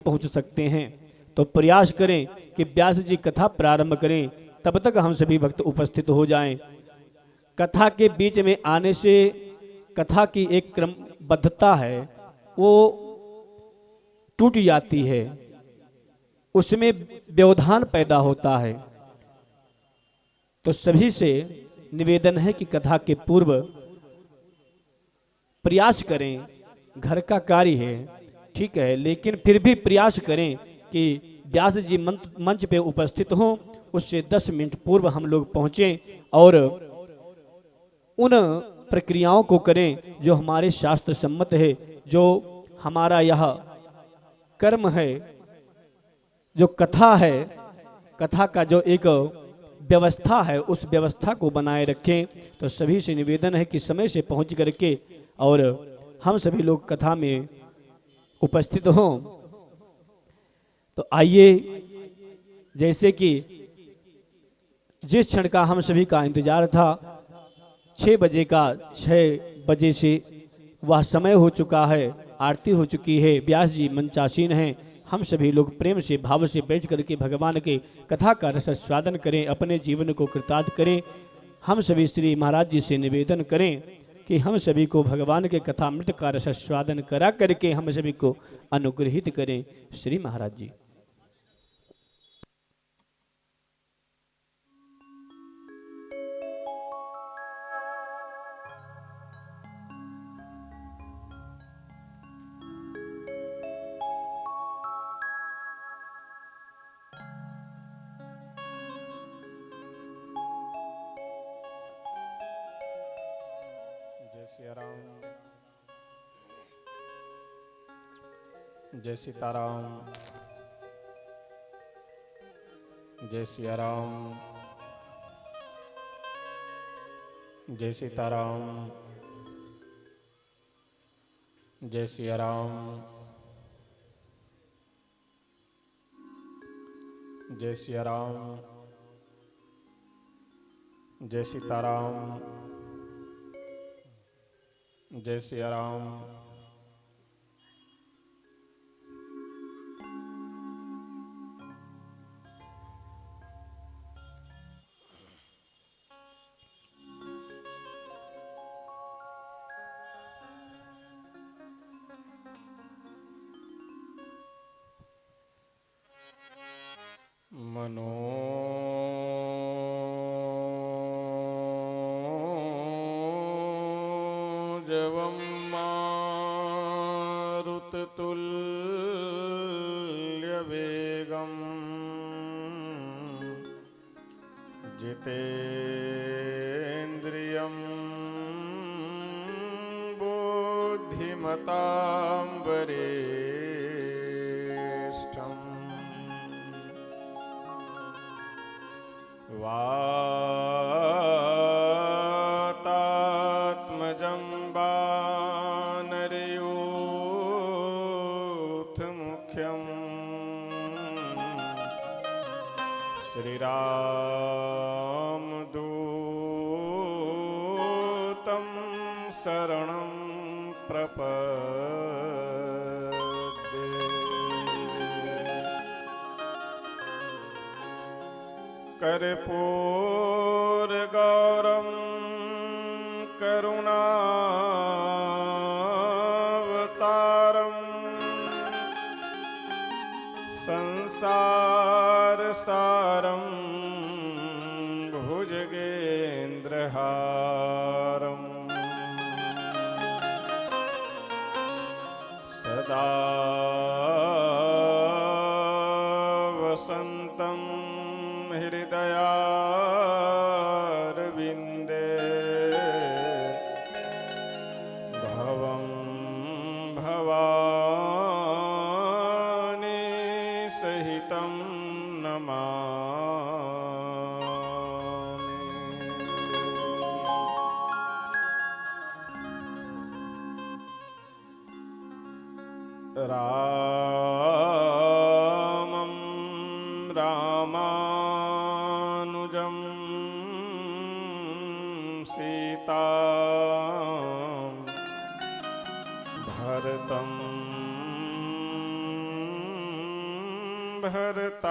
पहुंच सकते हैं। तो प्रयास करें कि व्यास जी कथा प्रारंभ करें, तब तक हम सभी भक्त उपस्थित हो जाएं। कथा के बीच में आने से कथा की एक क्रमबद्धता है वो टूट जाती है, उसमें व्यवधान पैदा होता है। तो सभी से निवेदन है कि कथा के पूर्व प्रयास करें, घर का कार्य है ठीक है, लेकिन फिर भी प्रयास करें कि व्यास जी मंच पे उपस्थित हों, उससे 10 मिनट पूर्व हम लोग पहुँचें और उन प्रक्रियाओं को करें जो हमारे शास्त्र सम्मत है, जो हमारा यह कर्म है, जो कथा है, कथा का जो एक व्यवस्था है, उस व्यवस्था को बनाए रखें। तो सभी से निवेदन है कि समय से पहुंच करके और हम सभी लोग कथा में उपस्थित हों। तो आइए, जैसे कि जिस क्षण का हम सभी का इंतजार था, 6 बजे का, 6 बजे से वह समय हो चुका है, आरती हो चुकी है, व्यास जी मंचासीन हैं। हम सभी लोग प्रेम से भाव से बैठ करके भगवान के कथा का रस स्वादन करें, अपने जीवन को कृतार्थ करें। हम सभी श्री महाराज जी से निवेदन करें कि हम सभी को भगवान के कथामृत का रस स्वादन करा करके हम सभी को अनुग्रहित करें। श्री महाराज जी। जय सीताराम, जय सिया राम, जय सीताराम, जय सिया राम, जय सिया राम, जय सीताराम, जय सिया राम। मनोजवं मारुततुल्यवेगं जितेन्द्रियं बुद्धिमतां वरिष्ठम् वातात्मजं वानरयूथमुख्यं श्रीरामदूतं शरणं प्रपद्ये। कर्पूरगौरं करुणावतारं संसारसारं भुजगेन्द्रहारं सदा वसन्तं हृदयारविन्दे भवं भवानी सहितं नमामि। रामं रामानुजं सीतां भरतं भरतानुजम्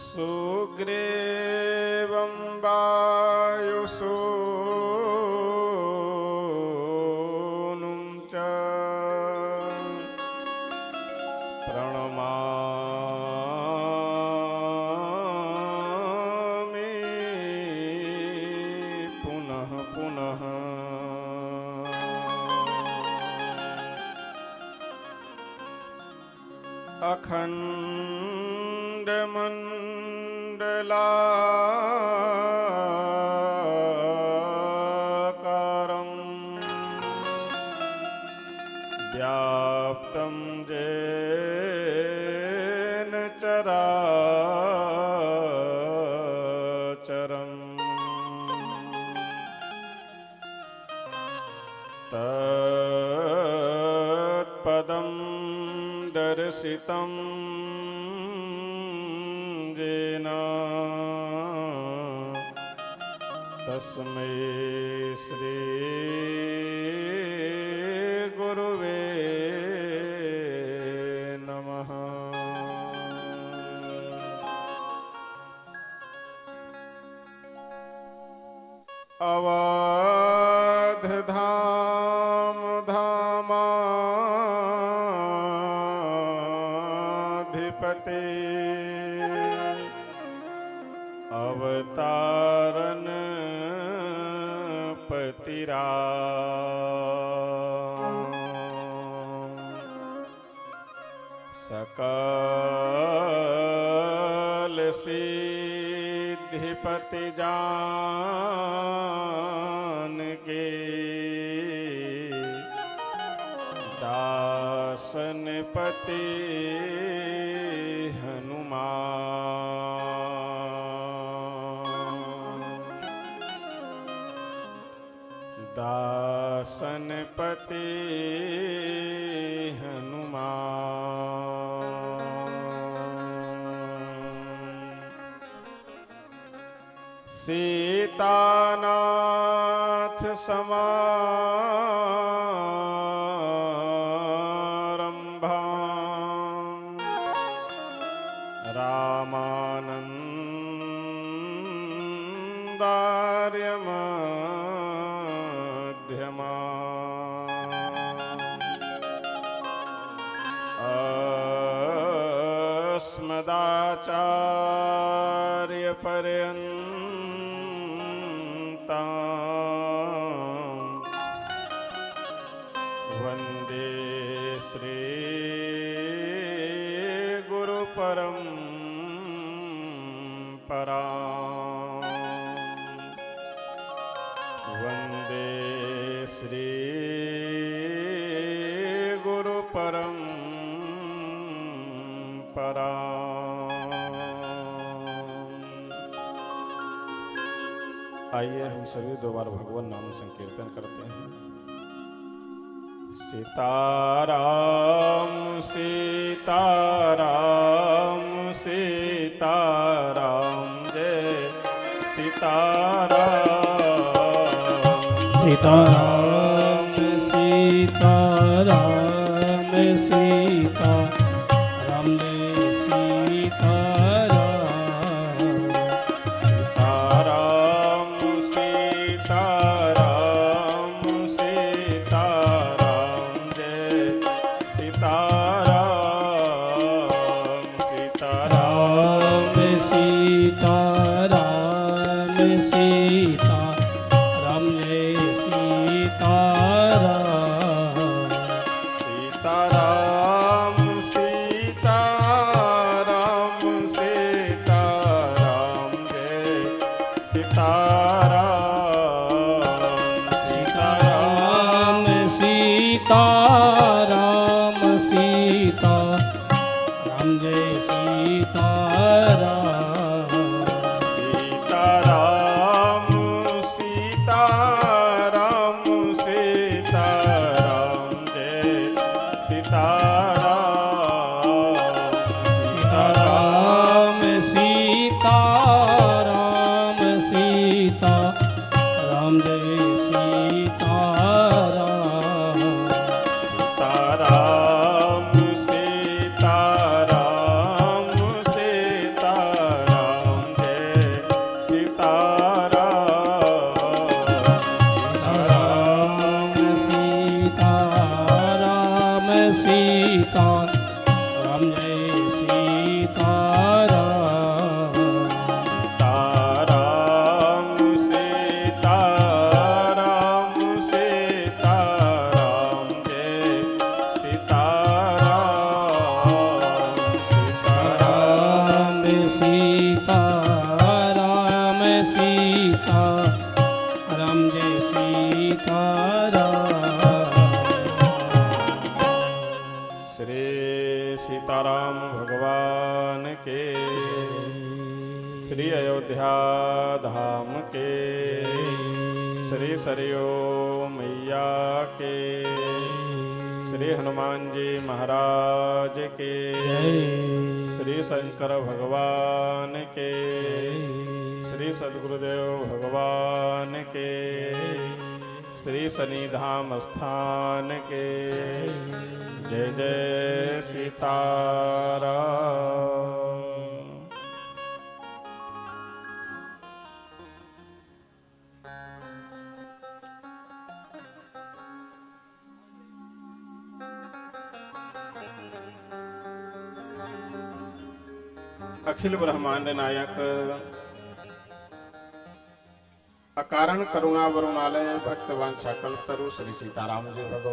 सुग्रीवं वायुसूनुं च प्रणमामि पुनः पुनः। अखण्डमण्डलाकारं व्याप्तं येन चराचरम् तत्पदं दर्शितं येन तस्मै श्री गुरुवे नमः। अवधधाम धामाधिपते अवतारन पतिराम सकल सिद्धिपति जानके दासन पति हनुमान दासन पति हनुमान सीतानाथ समारंभां अस्मदाचार्यपर्यन्तां वन्दे श्री गुरुपरम्परां वन्दे श्री आइए हम सभी दोबारा भगवान नाम संकीर्तन करते हैं। सीताराम सीताराम सीताराम जय सीताराम सीताराम सीताराम सीताराम जय सीताराम सीताराम सीताराम सीताराम जय सीताराम सीताराम सीताराम सीताराम जय सीताराम सीताराम सीताराम सीताराम जय सीताराम सीताराम सीताराम सीताराम जय सीताराम सीताराम सीताराम सीताराम जय सीताराम सीताराम सीताराम सीताराम जय सीताराम सीताराम। श्री सीताराम भगवान के, श्री अयोध्या धाम के, श्री सरयू मैया के, श्री हनुमान जी महाराज के, श्री शंकर भगवान के, श्री सद्गुरुदेव भगवान के, श्री शनिधाम स्थान के। जय जय सीताराम। अखिल ब्रह्मांड नायक, अकारण करुणा वरुणालय, भक्त वांछा कल्पतरु, श्री सीताराम जी भगवान।